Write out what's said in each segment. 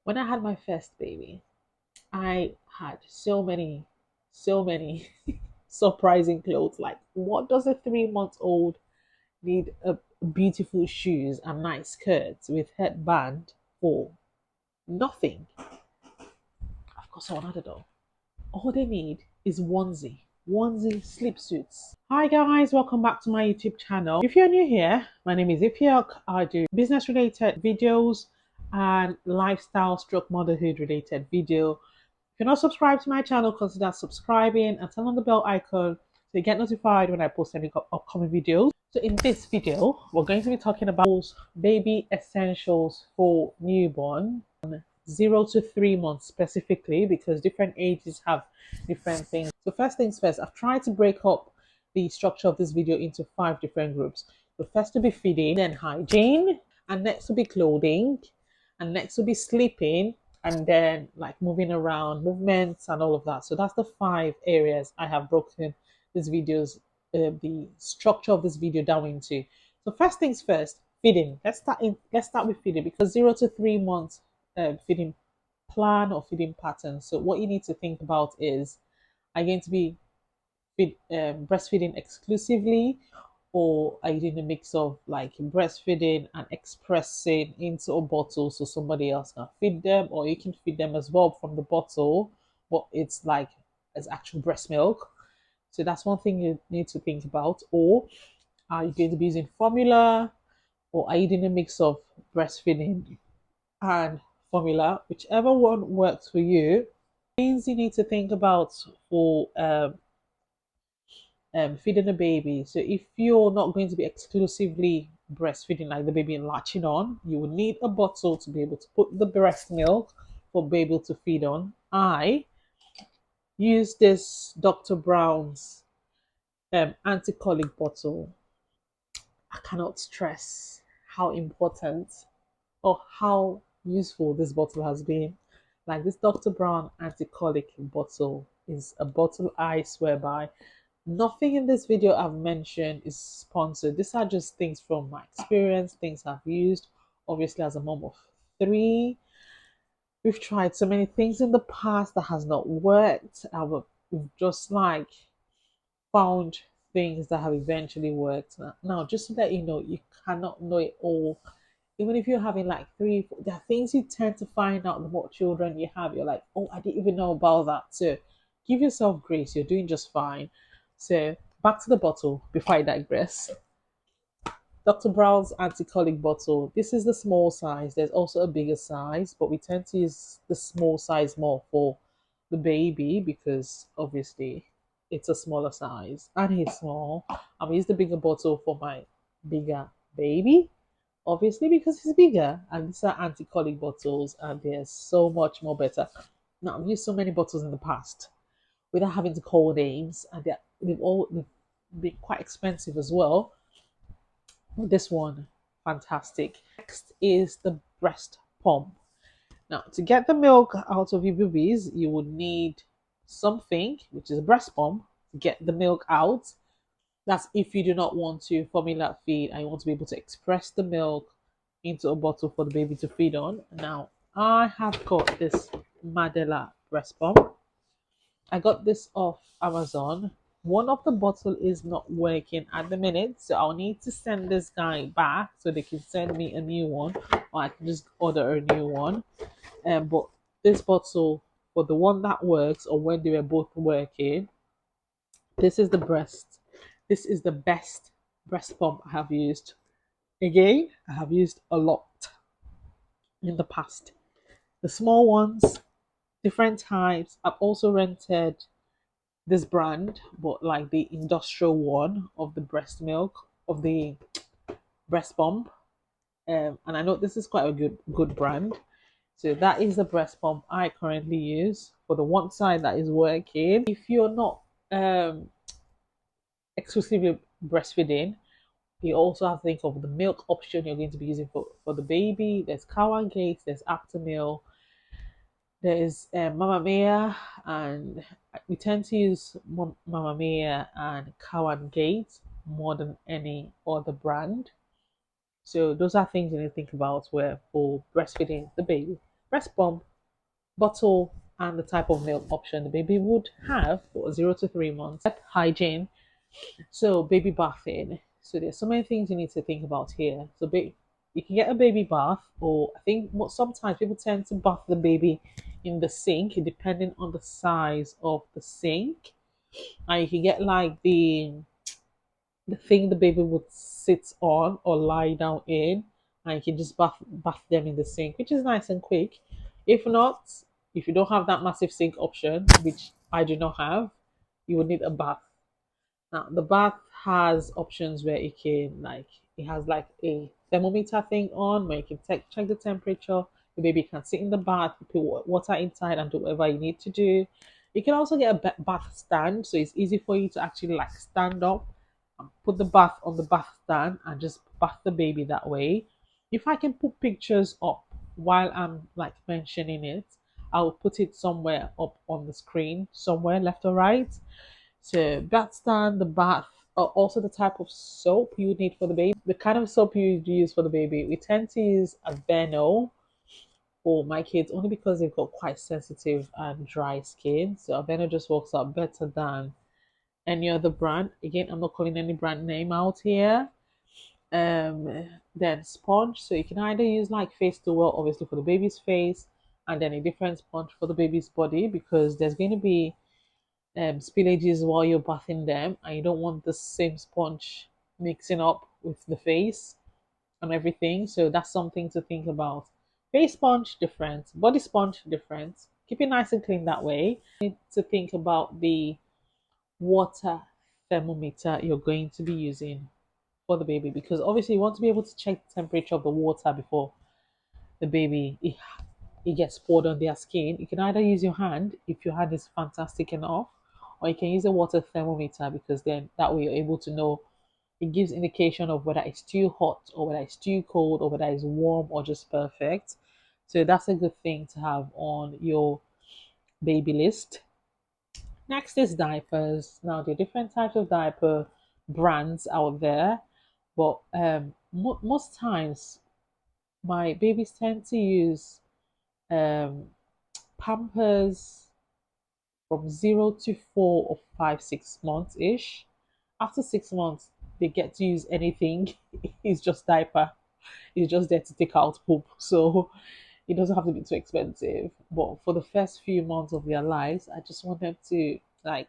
When I had my first baby, I had so many surprising clothes. Like, what does a 3 month old need beautiful shoes and nice skirts with headband for? Nothing. I've got so another though. All they need is onesie sleep suits. Hi guys, welcome back to my YouTube channel. If you're new here, my name is Ifiok. I do business related videos and lifestyle stroke motherhood related video. If you're not subscribed to my channel, consider subscribing and turn on the bell icon so you get notified when I post any upcoming videos. So in this video, we're going to be talking about baby essentials for newborn, 0 to 3 months specifically, because different ages have different things. So first things first, I've tried to break up the structure of this video into 5 different groups. The first to be feeding, then hygiene, and next to be clothing, and next to be sleeping, and then like moving around, movements, and all of that. So that's the 5 areas I have broken this video's the structure of this video down into. So first things first, feeding. Let's start with feeding, because 0 to 3 months feeding plan or feeding pattern. So what you need to think about is, are you going to be breastfeeding exclusively, or are you doing a mix of like breastfeeding and expressing into a bottle so somebody else can feed them, or you can feed them as well from the bottle, but it's like as actual breast milk. So that's one thing you need to think about. Or are you going to be using formula, or are you doing a mix of breastfeeding and formula? Whichever one works for you. Things you need to think about for feeding a baby. So if you're not going to be exclusively breastfeeding, like the baby latching on, you will need a bottle to be able to put the breast milk for baby to feed on. I use this Dr. Brown's anti-colic bottle. I cannot stress how important or how useful this bottle has been. Like, this Dr. Brown anti-colic bottle is a bottle I swear by. Nothing in this video I've mentioned is sponsored. These are just things from my experience, things I've used. Obviously, as a mom of 3, we've tried so many things in the past that has not worked. We've just like found things that have eventually worked. Now, just to let you know, you cannot know it all. Even if you're having like 3, 4, there are things you tend to find out the more children you have. You're like, oh, I didn't even know about that. So give yourself grace. You're doing just fine. So back to the bottle before I digress. Dr. Brown's anti-colic bottle. This is the small size. There's also a bigger size, but we tend to use the small size more for the baby because obviously it's a smaller size and he's small. I'm use the bigger bottle for my bigger baby, obviously because he's bigger. And these are anti-colic bottles, and they're so much more better. Now, I've used so many bottles in the past without having to call names, and they've been quite expensive as well. This one, fantastic. Next is the breast pump. Now, to get the milk out of your boobies, you would need something, which is a breast pump, to get the milk out. That's if you do not want to formula feed and you want to be able to express the milk into a bottle for the baby to feed on. Now, I have got this Madela breast pump. I got this off Amazon. One of the bottle is not working at the minute, so I'll need to send this guy back so they can send me a new one, or I can just order a new one. But this bottle, for the one that works, or when they were both working, this is the breast. This is the best breast pump I have used. Again, I have used a lot in the past. The small ones, different types. I've also rented this brand, but like the industrial one of the breast milk, of the breast pump. And I know this is quite a good brand. So that is the breast pump I currently use for the one side that is working. If you're not exclusively breastfeeding, you also have to think of the milk option you're going to be using for the baby. There's Cow and Gate, there's Aftermeal, there's Mama Mia, and we tend to use Mama Mia and Cow and Gate more than any other brand. So those are things you need to think about where for breastfeeding the baby. breast pump, bottle, and the type of milk option the baby would have for 0 to 3 months. Hygiene, so baby bathing. So there's so many things you need to think about here. So you can get a baby bath, or I think sometimes people tend to bath the baby in the sink, depending on the size of the sink. And you can get like the thing the baby would sit on or lie down in, and you can just bath them in the sink, which is nice and quick. If not, if you don't have that massive sink option, which I do not have, you would need a bath. Now the bath has options where it has like a thermometer thing on where you can check the temperature. The baby can sit in the bath, you put water inside, and do whatever you need to do. You can also get a bath stand, so it's easy for you to actually like stand up and put the bath on the bath stand and just bath the baby that way. If I can put pictures up while I'm like mentioning it, I'll put it somewhere up on the screen, somewhere left or right. So bath stand, the bath, also the type of soap you need for the baby. The kind of soap you use for the baby. We tend to use a Veno for my kids only because they've got quite sensitive and dry skin. So Aveno just works out better than any other brand. Again, I'm not calling any brand name out here. Then sponge. So you can either use like face towel, obviously for the baby's face, and then a different sponge for the baby's body because there's going to be spillages while you're bathing them, and you don't want the same sponge mixing up with the face and everything. So that's something to think about. Face sponge different, body sponge different. Keep it nice and clean that way. You need to think about the water thermometer you're going to be using for the baby because obviously you want to be able to check the temperature of the water before the baby it gets poured on their skin. You can either use your hand if your hand is fantastic enough, or you can use a water thermometer because then that way you're able to know. It gives indication of whether it's too hot or whether it's too cold or whether it's warm or just perfect. So that's a good thing to have on your baby list. Next is diapers. Now there are different types of diaper brands out there, but most times my babies tend to use um, Pampers from 0 to 4 or 5, 6 months ish. After 6 months, they get to use anything. It's just diaper. It's just there to take out poop. So it doesn't have to be too expensive. But for the first few months of their lives, I just want them to like,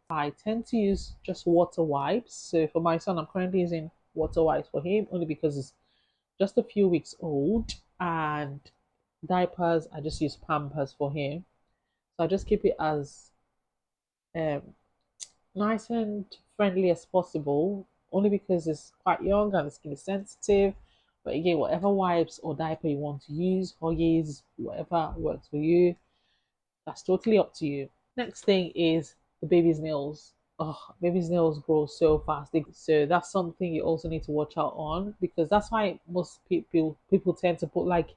I tend to use just water wipes. So for my son, I'm currently using water wipes for him only because it's just a few weeks old, and diapers I just use Pampers for him. So I just keep it as um, nice and friendly as possible, only because it's quite young and the skin is sensitive. But again, whatever wipes or diaper you want to use, Huggies, whatever works for you, that's totally up to you. Next thing is the baby's nails. Oh, baby's nails grow so fast. So that's something you also need to watch out on because that's why most people tend to put like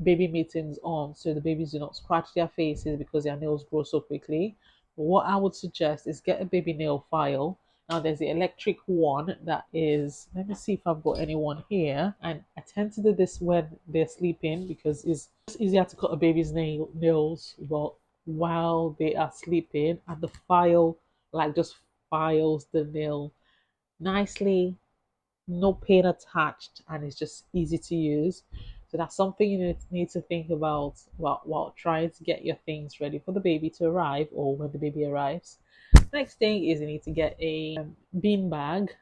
baby mittens on so the babies do not scratch their faces because their nails grow so quickly. But what I would suggest is get a baby nail file. Now there's the electric one that is, let me see if I've got anyone here. And I tend to do this when they're sleeping because it's easier to cut a baby's nails while they are sleeping, and the file like just files the nail nicely, no pain attached, and it's just easy to use. So that's something you need to think about while trying to get your things ready for the baby to arrive or when the baby arrives. Next thing is you need to get a bean bag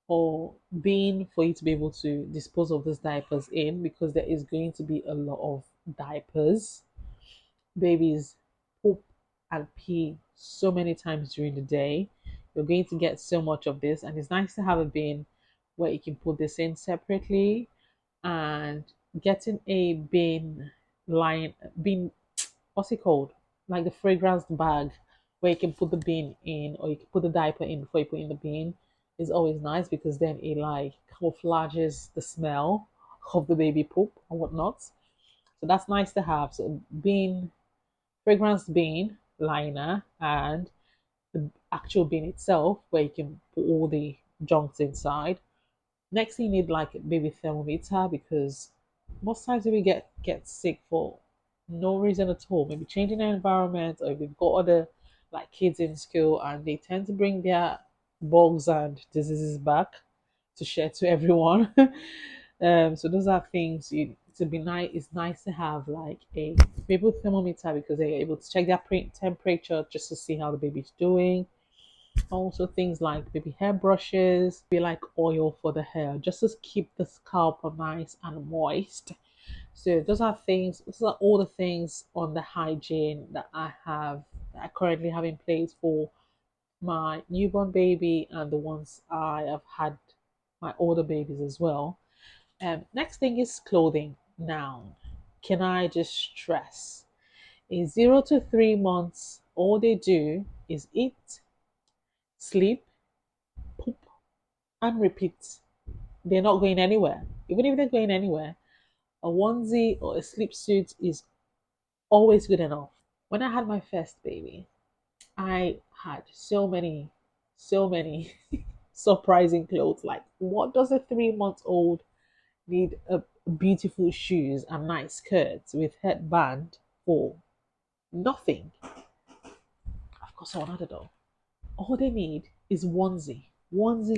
or bin for you to be able to dispose of these diapers in because there is going to be a lot of diapers. Babies poop and pee so many times during the day. You're going to get so much of this, and it's nice to have a bin where you can put this in separately. And getting a bin, what's it called? Like the fragrance bag where you can put the bin in or you can put the diaper in before you put in the bin is always nice because then it like camouflages the smell of the baby poop and whatnot. So that's nice to have. So bin, fragrance bin liner, and the actual bin itself where you can put all the junks inside. Next, you need like a baby thermometer because Most times we get sick for no reason at all. Maybe changing their environment, or if we've got other like kids in school and they tend to bring their bugs and diseases back to share to everyone. So those are things to be nice. It's nice to have like a baby thermometer because they're able to check their temperature just to see how the baby's doing. Also things like baby hair brushes, be like oil for the hair, just to keep the scalp nice and moist. So those are all the things on the hygiene that that I currently have in place for my newborn baby and the ones I have had my older babies as well. Next thing is clothing. Now, can I just stress? In 0 to 3 months, all they do is eat, sleep, poop, and repeat. They're not going anywhere. Even if they're going anywhere, a onesie or a sleep suit is always good enough. When I had my first baby, I had so many surprising clothes. Like, what does a 3 month old need a beautiful shoes and nice skirts with headband for? Nothing. Of course, another though. All they need is onesie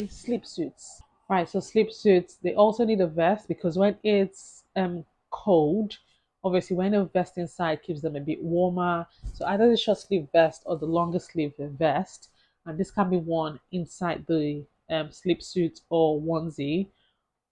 sleep suits. Right, so sleep suits, they also need a vest because when it's cold, obviously when a vest inside keeps them a bit warmer. So either the short sleeve vest or the longer sleeve vest, and this can be worn inside the sleep suit or onesie,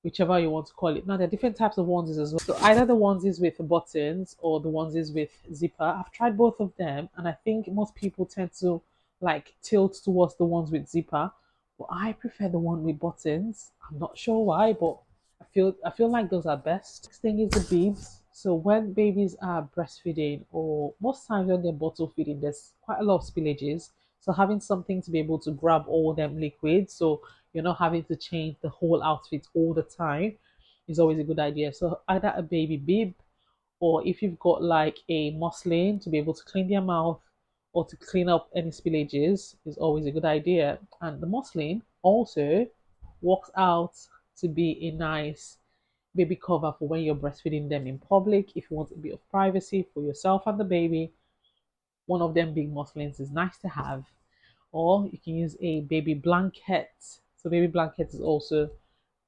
whichever you want to call it. Now there are different types of onesies as well. So either the onesies with buttons or the onesies with zipper. I've tried both of them, and I think most people tend to like tilt towards the ones with zipper. But I prefer the one with buttons. I'm not sure why, but I feel like those are best. Next thing is the bibs. So when babies are breastfeeding, or most times when they're bottle feeding, there's quite a lot of spillages. So having something to be able to grab all them liquids, so you're not having to change the whole outfit all the time, is always a good idea. So either a baby bib, or if you've got like a muslin to be able to clean their mouth or to clean up any spillages, is always a good idea. And the muslin also works out to be a nice baby cover for when you're breastfeeding them in public. If you want a bit of privacy for yourself and the baby, one of them big muslins is nice to have. Or you can use a baby blanket. So baby blanket is also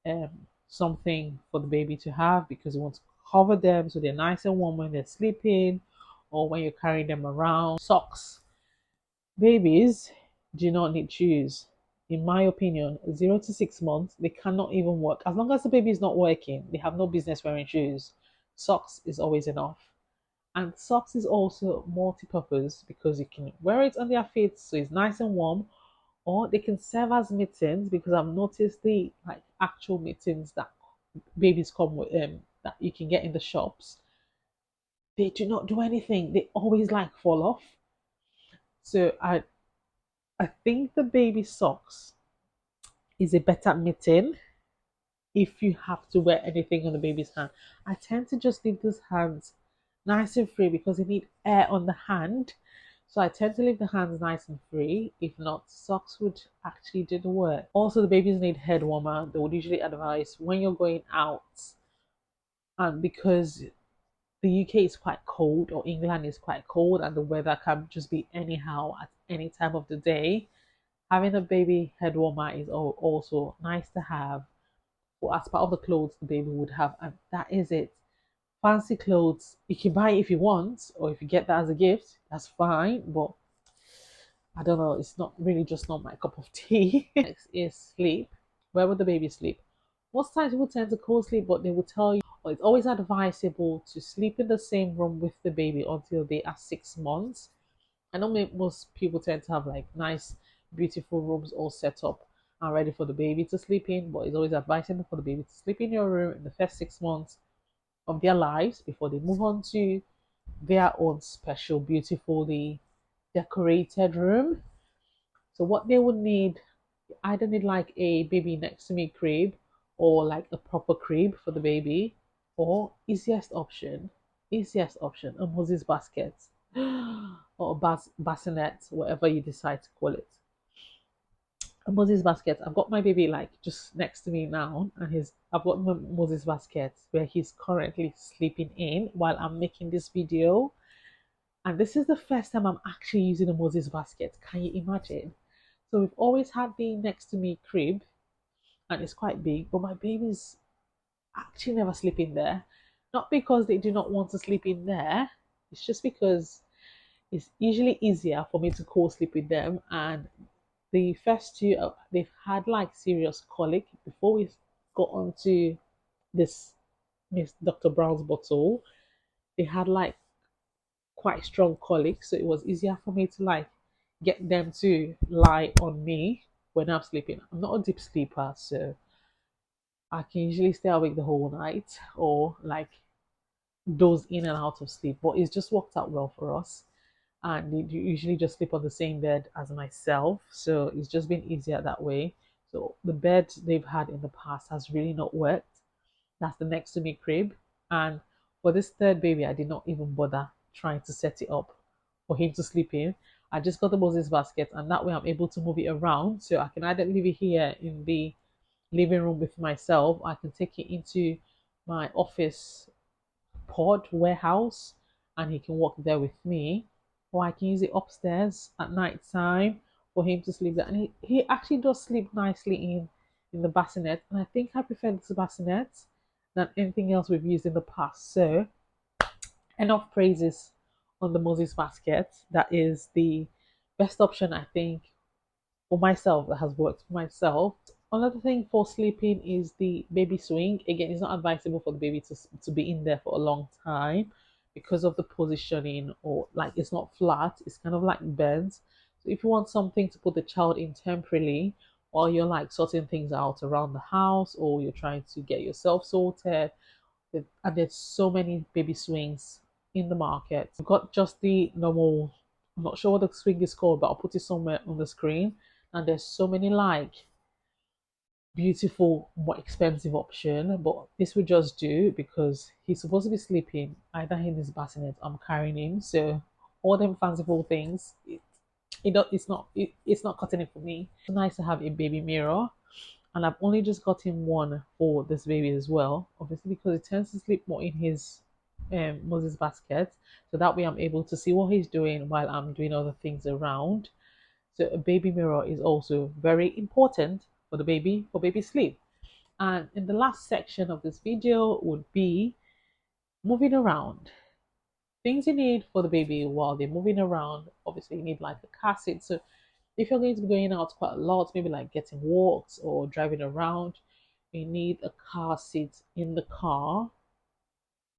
um, something for the baby to have because you want to cover them so they're nice and warm when they're sleeping or when you're carrying them around. Socks. Babies do not need shoes. In my opinion, 0 to 6 months, they cannot even work. As long as the baby is not working, they have no business wearing shoes. Socks is always enough. And socks is also multi-purpose because you can wear it on their feet so it's nice and warm, or they can serve as mittens because I've noticed the like actual mittens that babies come with that you can get in the shops. They do not do anything. They always like fall off. So I think the baby socks is a better mitten if you have to wear anything on the baby's hand. I tend to just leave those hands nice and free because you need air on the hand. So I tend to leave the hands nice and free. If not, socks would actually do the work. Also, the babies need head warmer. They would usually advise when you're going out, and because the UK is quite cold or England is quite cold and the weather can just be anyhow at any time of the day, having a baby head warmer is also nice to have or as part of the clothes the baby would have, and that is it. Fancy clothes you can buy if you want, or if you get that as a gift, that's fine. But I don't know, it's not really just not my cup of tea. Next is sleep. Where would the baby sleep? Most times people tend to co-sleep, but they will tell you, or it's always advisable to sleep in the same room with the baby until they are 6 months. I know most people tend to have like nice, beautiful rooms all set up and ready for the baby to sleep in, but it's always advisable for the baby to sleep in your room in the first 6 months of their lives before they move on to their own special, beautifully decorated room. So what they would need, either need like a baby next to me crib or like a proper crib for the baby, or easiest option, a Moses basket or a bassinet, whatever you decide to call it. a Moses basket. I've got my baby like just next to me now, and I've got my Moses basket where he's currently sleeping in while I'm making this video. And this is the first time I'm actually using a Moses basket. Can you imagine? So we've always had the next to me crib, and it's quite big, but my babies actually never sleep in there. Not because they do not want to sleep in there, it's just because it's usually easier for me to co-sleep with them. And the first two, they've had like serious colic before we got onto this Miss Dr. Brown's bottle. They had like quite strong colic, so it was easier for me to like get them to lie on me when I'm sleeping. I'm not a deep sleeper, so I can usually stay awake the whole night or like doze in and out of sleep. But it's just worked out well for us. And they usually just sleep on the same bed as myself. So it's just been easier that way. So the bed they've had in the past has really not worked. That's the next to me crib. And for this third baby, I did not even bother trying to set it up for him to sleep in. I just got the Moses basket, and that way I'm able to move it around. So I can either leave it here in the living room with myself. I can take it into my office pod warehouse, and he can walk there with me, or I can use it upstairs at night time for him to sleep there. And he actually does sleep nicely in the bassinet, and I think I prefer this bassinet than anything else we've used in the past. So enough praises on the Moses basket. That is the best option, I think, for myself, that has worked for myself. Another thing for sleeping is the baby swing. Again, it's not advisable for the baby to be in there for a long time because of the positioning, or like it's not flat, it's kind of like bent. So if you want something to put the child in temporarily while you're like sorting things out around the house, or you're trying to get yourself sorted, and there's so many baby swings in the market. I've got just the normal, I'm not sure what the swing is called, but I'll put it somewhere on the screen. And there's so many like beautiful, more expensive option, but this would just do because he's supposed to be sleeping either in his bassinet. I'm carrying him, so all them fanciful things, it's not cutting it for me. It's nice to have a baby mirror, and I've only just gotten one for this baby as well, obviously because he tends to sleep more in his Moses basket, so that way I'm able to see what he's doing while I'm doing other things around. So a baby mirror is also very important for the baby, for baby sleep. And in the last section of this video would be moving around. Things you need for the baby while they're moving around. Obviously, you need like a car seat. So if you're going to be going out quite a lot, maybe like getting walks or driving around, you need a car seat in the car.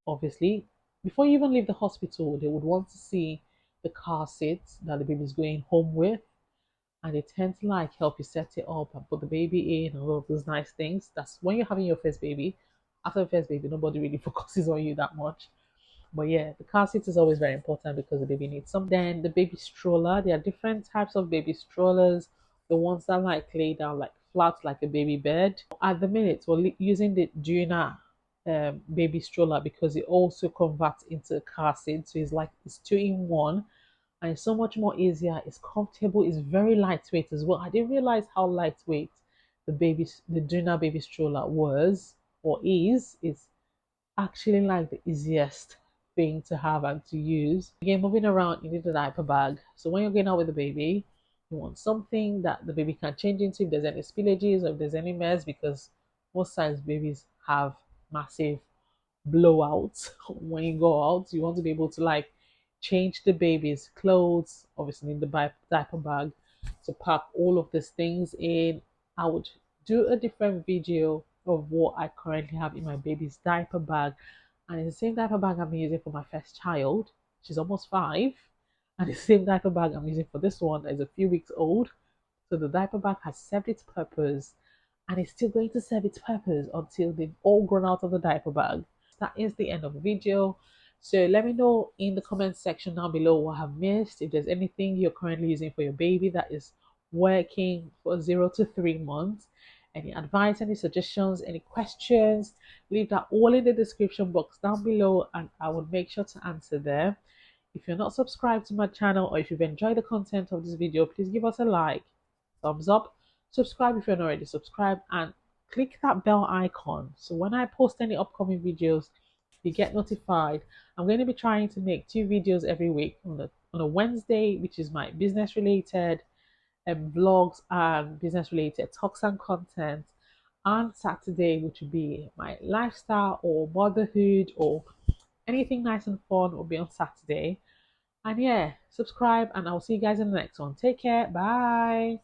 Obviously, before you even leave the hospital, they would want to see the car seat that the baby is going home with, and they tend to like help you set it up and put the baby in and all of those nice things. That's when you're having your first baby. After the first baby, nobody really focuses on you that much. But yeah, the car seat is always very important because the baby needs some. Then the baby stroller. There are different types of baby strollers. The ones that like lay down like flat like a baby bed. At the minute, we're using the Duna baby stroller because it also converts into a car seat. So it's two in one, and it's so much more easier. It's comfortable. It's very lightweight as well. I didn't realize how lightweight the Duna baby stroller was or is. It's actually like the easiest thing to have and to use. Again, moving around, you need a diaper bag. So when you're going out with the baby, you want something that the baby can change into if there's any spillages or if there's any mess, because most times babies have massive blowouts when you go out. You want to be able to like change the baby's clothes, obviously in the diaper bag, to pack all of these things in. I would do a different video of what I currently have in my baby's diaper bag, and it's the same diaper bag I'm using for my first child. She's almost 5, and the same diaper bag I'm using for this one that is a few weeks old. So the diaper bag has served its purpose, and it's still going to serve its purpose until they've all grown out of the diaper bag. That is the end of the video. So let me know in the comment section down below what I've missed. If there's anything you're currently using for your baby that is working for 0 to 3 months, any advice, any suggestions, any questions, leave that all in the description box down below, and I will make sure to answer them. If you're not subscribed to my channel, or if you've enjoyed the content of this video, please give us a like, thumbs up, Subscribe if you're not already subscribed, and click that bell icon. So when I post any upcoming videos, you get notified. I'm going to be trying to make 2 videos every week on a Wednesday, which is my business related vlogs and business related talks and content, and Saturday, which would be my lifestyle or motherhood or anything nice and fun will be on Saturday. And yeah, subscribe, and I'll see you guys in the next one. Take care. Bye.